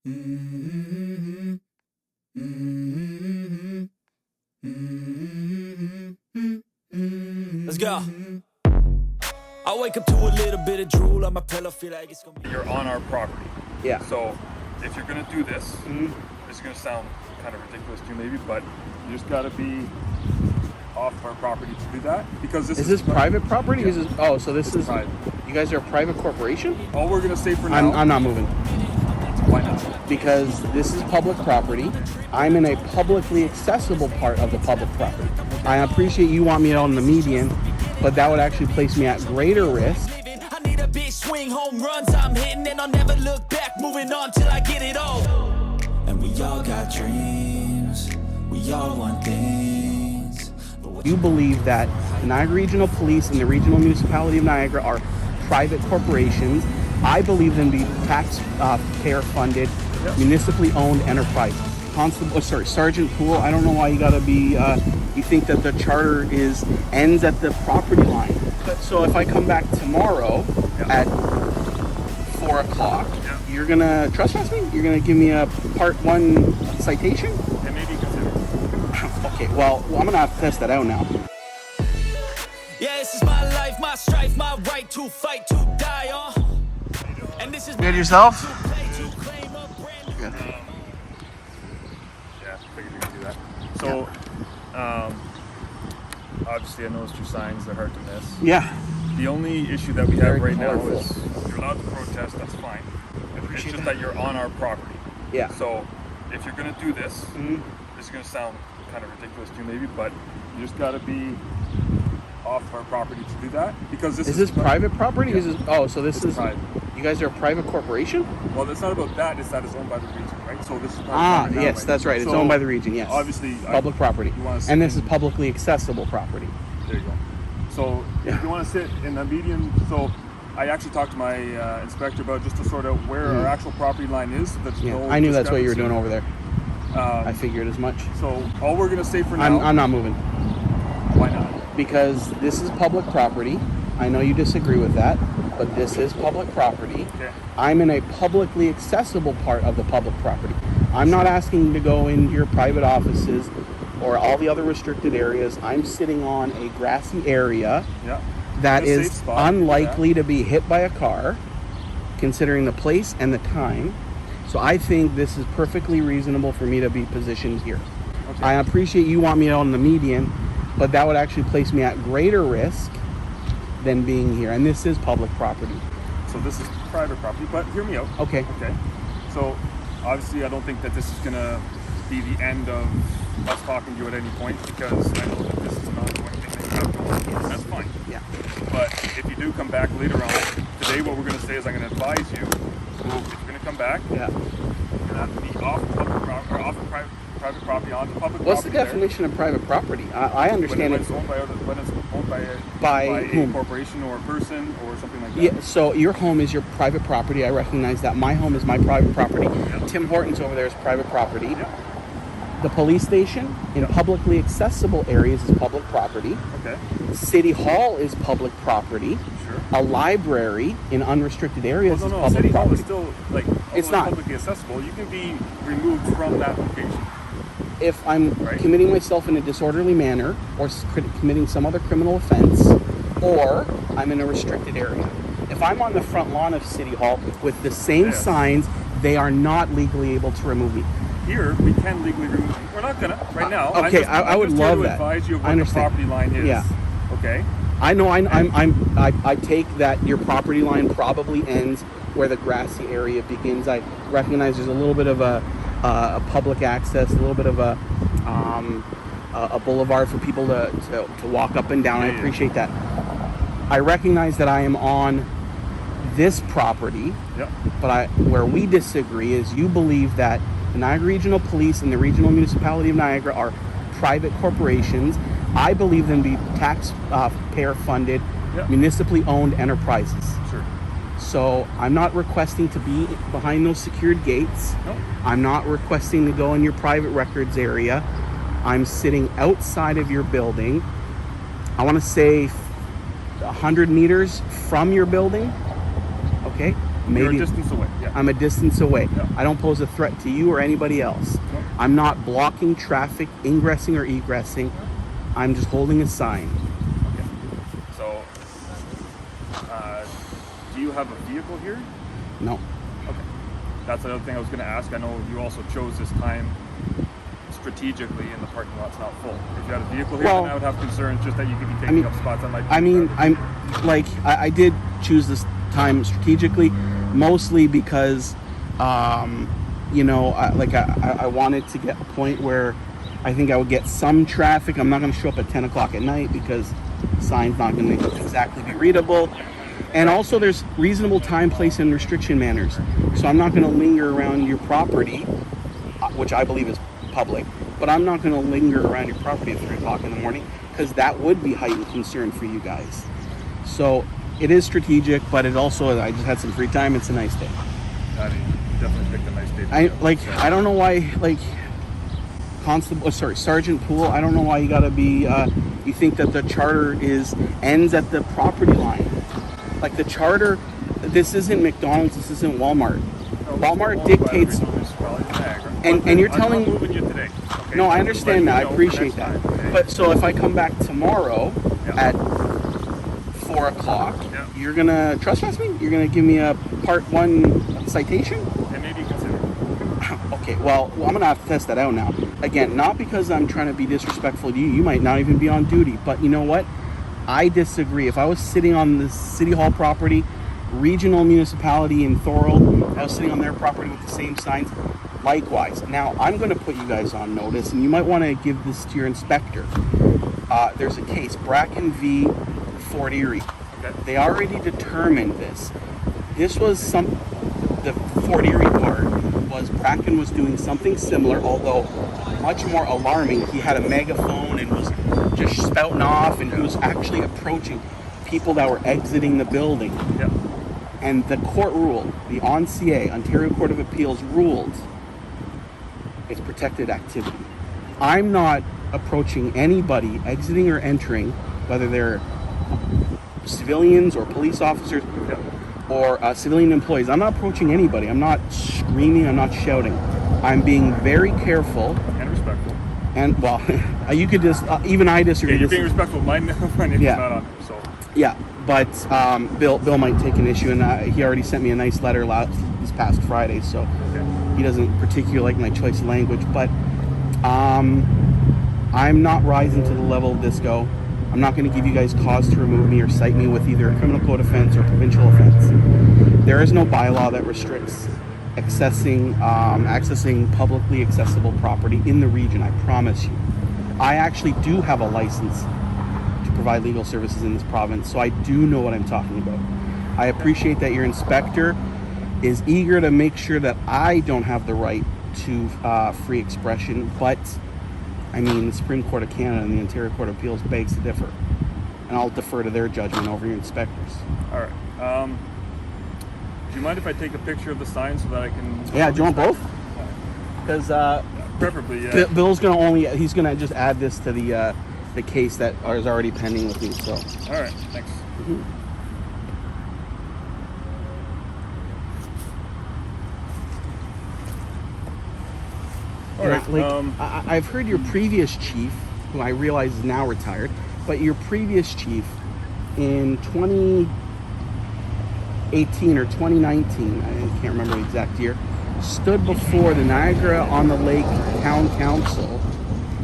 Let's go. I wake up to a little bit of drool on my pillow, feel like it's gonna be. You're on our property. Yeah. So if you're gonna do this, it's gonna sound kind of ridiculous to you maybe, but you just gotta be off our property to do that because this Is this private property? Yeah. Is this, oh, so this is private. You guys are a private corporation? All we're gonna say for now. I'm not moving Why not? because this is public property. I'm in a publicly accessible part of the public property. I appreciate you want me out on the median, but that would actually place me at greater risk. I need a big swing, home runs I'm hitting, and I'll never look back, moving on till I get it all. And we all got dreams, we all want things. You believe that the Niagara Regional Police and the Regional Municipality of Niagara are private corporations. I believe them to be taxpayer funded, municipally owned enterprises. Sergeant Koole, I don't know why you gotta be, you think that the charter ends at the property line. But so if I come back tomorrow at 4 o'clock, you're gonna trespass me? You're gonna give me a part 1 citation? And maybe consider. Okay, well, I'm gonna have to test that out now. Yeah, this is my life, my strife, my right to fight, to die on. And this is Good yourself? Yeah, I figured you could do that. So, obviously I noticed your signs, they're hard to miss. Yeah. The only issue that we have Very right now colorful. is you're allowed to protest, that's fine. It's just that you're on our property. Yeah. So if you're gonna do this, this is gonna sound kind of ridiculous to you maybe, but you just gotta be off our property to do that because this Is this private property? Yeah. Is this, oh, so this is private. You guys are a private corporation? Well, it's not about that. It's that it's owned by the region, right? So this is private property now, Yes, right? that's right. It's So, owned by the region. Yes. Obviously, Public property. You want to And this is publicly accessible property. There you go. So if you want to sit in the median, so I actually talked to my inspector about just to sort out where our actual property line is. So that's no I knew that's what you were discrepancy. doing over there. I figured as much. So all we're gonna say for now. I'm not moving Why not? because this is public property. I know you disagree with that, but this is public property. Okay. I'm in a publicly accessible part of the public property. I'm not asking to go into your private offices or all the other restricted areas. I'm sitting on a grassy area Yeah. that In a safe is spot, unlikely to be hit by a car, considering the place and the time. So I think this is perfectly reasonable for me to be positioned here. Okay. I appreciate you want me out on the median, but that would actually place me at greater risk than being here. And this is public property. So this is private property, but hear me out. Okay. Okay. So obviously, I don't think that this is gonna be the end of us talking to you at any point because I know that this is an ongoing thing that you have going on. That's fine. Yeah. But if you do come back later on, today what we're going to say is I'm going to advise you, if you're going to come back, Yeah. you're going to have to be off public property, or off of private property onto public What's the property. definition of private property? I When understand it's it. owned By by whom? a corporation or a person or something like that. Yeah, so your home is your private property. I recognize that. My home is my private property. Yeah. Tim Hortons over there is private property. Yeah. The police station in publicly accessible areas is public property. Okay. City Hall is public property. Sure. A library in unrestricted areas Well, is no, public City Hall property. is still It's although not. publicly accessible. You can be removed from that location. If I'm Right. committing myself in a disorderly manner or committing some other criminal offense, or I'm in a restricted area. If I'm on the front lawn of City Hall with the same Yes. signs, they are not legally able to remove me. Here, we can legally remove. We're not gonna right now. Okay, I would I'm just love here to that. advise you of I what the understand. property line is. Yeah. Okay. I know. I take that your property line probably ends where the grassy area begins. I recognize there's a little bit of a public access, a little bit of a boulevard for people to walk up and down. I appreciate that. I recognize that I am on this property, Yep. but where we disagree is you believe that the Niagara Regional Police and the Regional Municipality of Niagara are private corporations. I believe them to be taxpayer funded, Yep. municipally owned enterprises. Sure. So I'm not requesting to be behind those secured gates. Nope. I'm not requesting to go in your private records area. I'm sitting outside of your building. I want to say 100 meters from your building. Okay. You're a distance away. Yeah. I'm a distance away. Yeah. I don't pose a threat to you or anybody else. No. I'm not blocking traffic, ingressing or egressing. I'm just holding a sign. Okay. So, do you have a vehicle here? No. Okay. That's another thing I was going to ask. I know you also chose this time strategically, and the parking lot's not full. If you had a vehicle here, Well, then I would have concerns just that you could be taking up spots on my. I did choose this time strategically, mostly because, you know, I wanted to get a point where I think I would get some traffic. I'm not going to show up at 10 o'clock at night because the sign's not going to exactly be readable. And also there's reasonable time, place, and restriction manners. So I'm not going to linger around your property, which I believe is public, but I'm not going to linger around your property at 3 o'clock in the morning because that would be heightened concern for you guys. So it is strategic, but it also, I just had some free time. It's a nice day. I mean, you definitely picked a nice day. I don't know why, Sergeant Poole, I don't know why you gotta be, you think that the charter ends at the property line. Like the charter, this isn't McDonald's, this isn't Walmart. Walmart dictates, and you're telling I'm moving you today. Okay? No, I understand that, I appreciate that. Okay? But so if I come back tomorrow at 4 o'clock, you're gonna trespass me? You're gonna give me a part 1 citation? And maybe consider. Okay, well, I'm gonna have to test that out now. Again, not because I'm trying to be disrespectful to you. You might not even be on duty. But you know what? I disagree. If I was sitting on the City Hall property, regional municipality in Thorold, I was sitting on their property with the same signs, likewise. Now, I'm going to put you guys on notice, and you might want to give this to your inspector. There's a case, Bracken v. Fordy. Okay. They already determined this. This was the Fordy part was Bracken was doing something similar, although much more alarming. He had a megaphone and was just spouting off, and he was actually approaching people that were exiting the building. Yeah. And the court ruled, the ONCA, Ontario Court of Appeals, ruled it's protected activity. I'm not approaching anybody exiting or entering, whether they're civilians or police officers or civilian employees. I'm not approaching anybody. I'm not screaming. I'm not shouting. I'm being very careful. And respectful. And, well, you could just, even I disagree. Yeah, you're being respectful. My name's not on there, so. Yeah, but Bill might take an issue, and he already sent me a nice letter this past Friday, so he doesn't particularly like my choice of language. But I'm not rising to the level of disco. I'm not going to give you guys cause to remove me or cite me with either a criminal code offense or provincial offense. There is no bylaw that restricts accessing publicly accessible property in the region, I promise you. I actually do have a license to provide legal services in this province, so I do know what I'm talking about. I appreciate that your inspector is eager to make sure that I don't have the right to free expression, but I mean, the Supreme Court of Canada and the Ontario Court of Appeals begs to differ, and I'll defer to their judgment over your inspectors. All right. Do you mind if I take a picture of the sign so that I can? Yeah, do you want both? Because preferably, yeah. Bill's he's gonna just add this to the case that is already pending with me. So. All right. Thanks. Mm-hmm. All right. I've heard your previous chief, who I realize is now retired, but your previous chief in 2018 or 2019, I can't remember the exact year, stood before the Niagara-on-the-Lake Town Council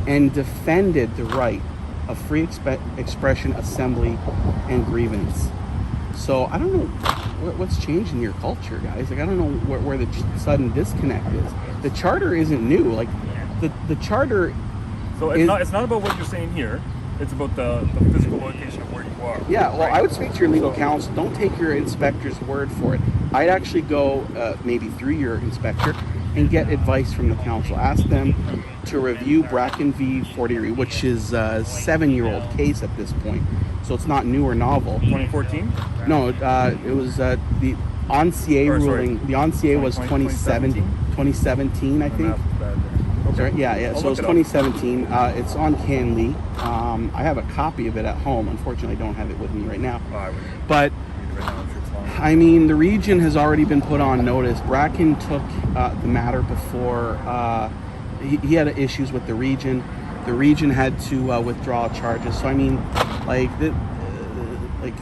and defended the right of free expression, assembly, and grievance. So I don't know what's changed in your culture, guys. Like, I don't know where the sudden disconnect is. The charter isn't new. Like, the charter. So it's not about what you're saying here. It's about the physical location of where you are. Yeah. Well, right? I would speak to your legal counsel. Don't take your inspector's word for it. I'd actually go maybe through your inspector and get advice from the council. Ask them to review Bracken v. Fordy, which is a 7-year-old case at this point. So it's not new or novel. 2014? No, it was the ONCA ruling. The ONCA was 2017, I think. Okay. Yeah. So it's 2017. It's on CanLee. I have a copy of it at home. Unfortunately, I don't have it with me right now. Oh, But I mean, the region has already been put on notice. Bracken took the matter before. He had issues with the region. The region had to withdraw charges. So I mean, like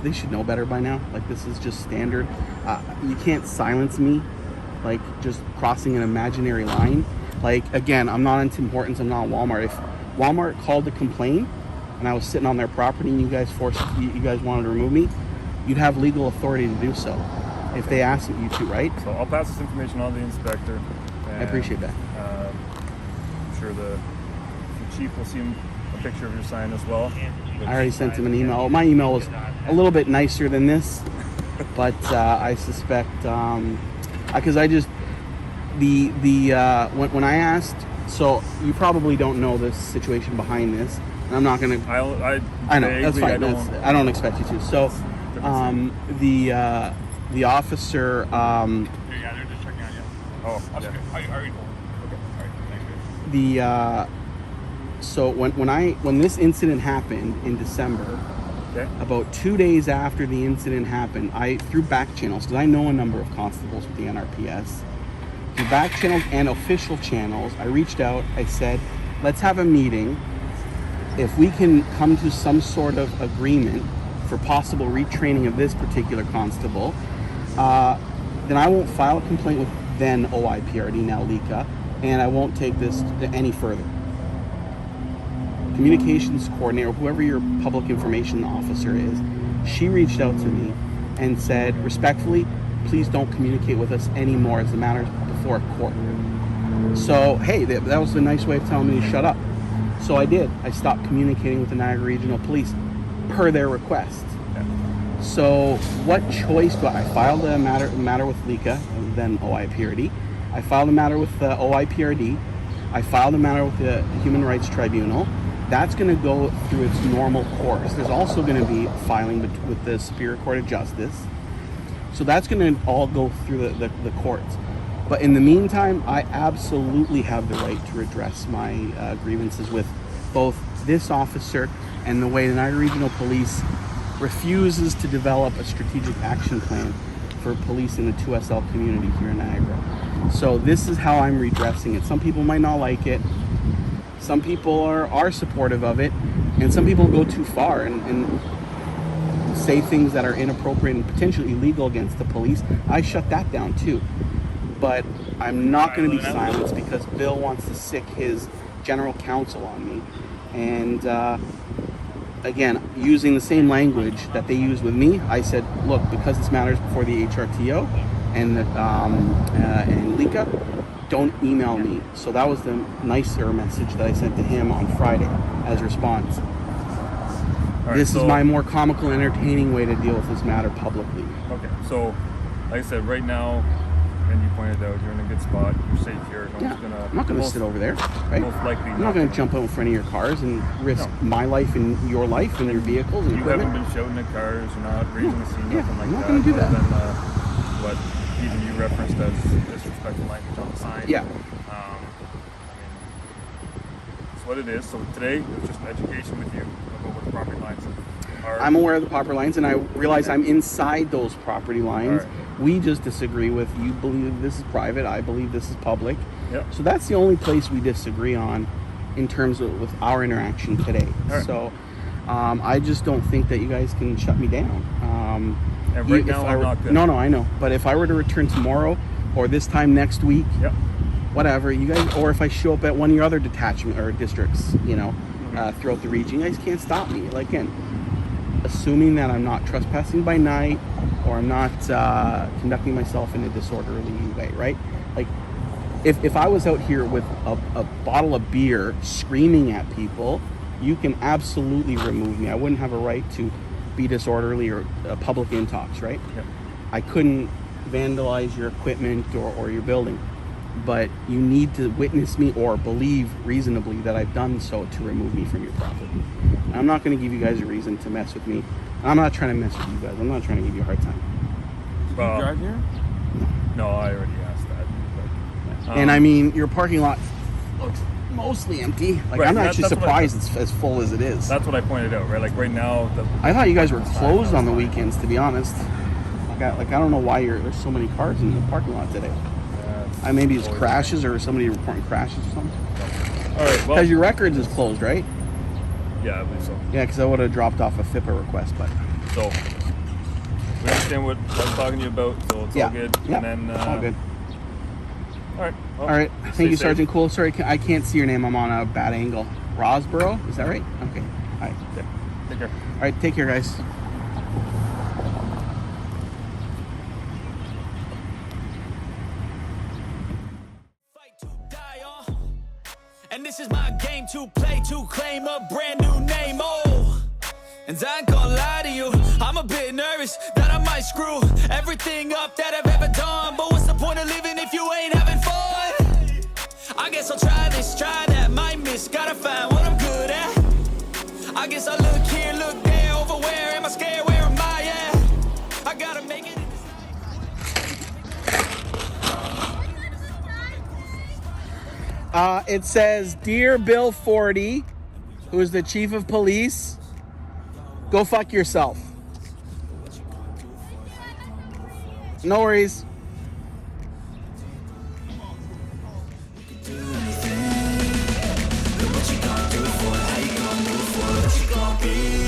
they should know better by now. Like, this is just standard. You can't silence me, like just crossing an imaginary line. Like, again, I'm not into importance. I'm not Walmart. If Walmart called to complain, and I was sitting on their property, and you guys wanted to remove me, you'd have legal authority to do so if they asked you to, right? So I'll pass this information on to the inspector. I appreciate that. I'm sure the chief will see a picture of your sign as well. I already sent him an email. My email was a little bit nicer than this, but I suspect because I just when I asked, so you probably don't know the situation behind this, and I'm not gonna. I know, that's fine. I don't expect you to. So the officer. Yeah, they're just checking on you. Oh, That's yeah. okay. Are you cool? Okay. All right. Thanks, dude. So when this incident happened in December, Okay. about 2 days after the incident happened, I through back channels, because I know a number of constables with the NRPS, through back channels and official channels, I reached out. I said, let's have a meeting. If we can come to some sort of agreement for possible retraining of this particular constable, then I won't file a complaint with then OIPRD, now LICA, and I won't take this any further. Communications coordinator, whoever your public information officer is, she reached out to me and said, respectfully, please don't communicate with us anymore as the matter before a court. So, hey, that was a nice way of telling me to shut up. So I did. I stopped communicating with the Niagara Regional Police per their request. So what choice do I filed a matter with LICA, then OIPRD. I filed a matter with the OIPRD. I filed a matter with the Human Rights Tribunal. That's going to go through its normal course. There's also going to be filing with the Superior Court of Justice. So that's going to all go through the courts. But in the meantime, I absolutely have the right to redress my grievances with both this officer and the way the Niagara Regional Police refuses to develop a strategic action plan for police in the 2SL community here in Niagara. So this is how I'm redressing it. Some people might not like it. Some people are supportive of it, and some people go too far and say things that are inappropriate and potentially illegal against the police. I shut that down too. But I'm not going to be silenced because Bill wants to sick his general counsel on me. And again, using the same language that they use with me, I said, look, because this matters before the HRTO and LICA, don't email me. So that was the nicer message that I sent to him on Friday as response. Right, this is my more comical, entertaining way to deal with this matter publicly. Okay, so like I said, right now, and you pointed out, you're in a good spot. You're safe here. I'm not going to sit over there, right? Most likely I'm not going to jump out in front of your cars and risk my life and your life and your vehicles and you equipment. haven't been shouting at cars. You're not raising the scene, nothing like that. I'm not going to do that. Than, what even you referenced as disrespectful language on the sign. Yeah. I mean, it's what it is. So today, it's just an education with you about what the property lines are. I'm aware of the property lines, and I realize I'm inside those property lines. Right. We just disagree with, you believe this is private, I believe this is public. Yep. So that's the only place we disagree on in terms of with our interaction today. Right. So I just don't think that you guys can shut me down. And right now, I'm not good. No, I know. But if I were to return tomorrow or this time next week, Yep. whatever, you guys, or if I show up at one of your other detachment or districts, throughout the region, you guys can't stop me. Like, again, assuming that I'm not trespassing by night or I'm not conducting myself in a disorderly way, right? Like, if I was out here with a bottle of beer screaming at people, you can absolutely remove me. I wouldn't have a right to be disorderly or public intox, right? Yep. I couldn't vandalize your equipment or your building, but you need to witness me or believe reasonably that I've done so to remove me from your property. I'm not going to give you guys a reason to mess with me. I'm not trying to mess with you guys. I'm not trying to give you a hard time. Did you drive here? No, I already asked that. But, And I mean, your parking lot looks mostly empty. Like, Right, I'm actually that's what surprised it's as full as it is. that's what I pointed out, right? Like right now, I thought you guys were closed on the weekends, to be honest. I don't know why there's so many cars in the parking lot today. Maybe it's crashes or somebody reporting crashes or something. All right. Well, Because your records is closed, right? yeah, I believe so. Yeah, because I would have dropped off a FIPA request, but So we understand what I was talking to you about, so it's all good. Yeah, And then all good. all right. Well, All right. stay Thank you, safe. Sergeant Koole. Sorry, I can't see your name. I'm on a bad angle. Rosborough, is that right? Okay. All right. Okay. Take care. All right. Take care, guys. Fight to die on. And this is my game to play to claim a brand new name. Oh, and I ain't gonna lie to you, I'm a bit nervous that I might screw everything up that I've ever done. But what's the point of living if you ain't having fun? I guess I'll try this, try that, might miss, gotta find what I'm good at. I guess I look here, look there, over where am I scared, where am I at? I gotta make it. It says, Dear Bill Fordy, who is the chief of police, go fuck yourself. No worries. What you gonna do for it? How you gonna move for it? What you gonna be?